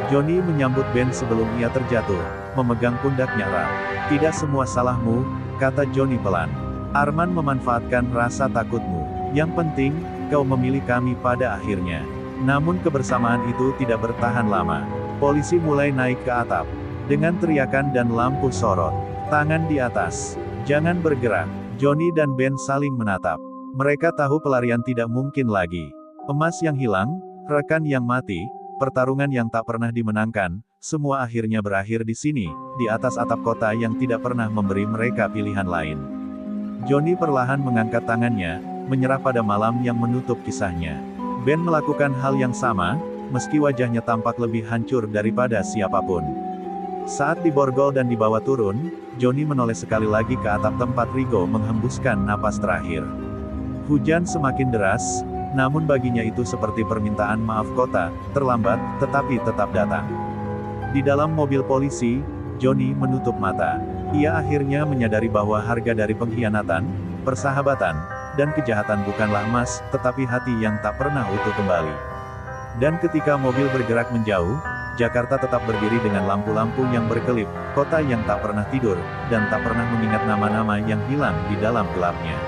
Johnny menyambut Ben sebelum ia terjatuh, memegang pundaknya erat. "Tidak semua salahmu," kata Johnny pelan. "Arman memanfaatkan rasa takutmu. Yang penting, kau memilih kami pada akhirnya." Namun kebersamaan itu tidak bertahan lama. Polisi mulai naik ke atap. Dengan teriakan dan lampu sorot. "Tangan di atas. Jangan bergerak." Johnny dan Ben saling menatap. Mereka tahu pelarian tidak mungkin lagi. Emas yang hilang, rekan yang mati, pertarungan yang tak pernah dimenangkan, semua akhirnya berakhir di sini, di atas atap kota yang tidak pernah memberi mereka pilihan lain. Johnny perlahan mengangkat tangannya, menyerah pada malam yang menutup kisahnya. Ben melakukan hal yang sama, meski wajahnya tampak lebih hancur daripada siapapun. Saat diborgol dan dibawa turun, Johnny menoleh sekali lagi ke atap tempat Rigo menghembuskan napas terakhir. Hujan semakin deras, namun baginya itu seperti permintaan maaf kota, terlambat, tetapi tetap datang. Di dalam mobil polisi, Johnny menutup mata. Ia akhirnya menyadari bahwa harga dari pengkhianatan, persahabatan, dan kejahatan bukanlah emas, tetapi hati yang tak pernah utuh kembali. Dan ketika mobil bergerak menjauh, Jakarta tetap berdiri dengan lampu-lampu yang berkelip, kota yang tak pernah tidur, dan tak pernah mengingat nama-nama yang hilang di dalam gelapnya.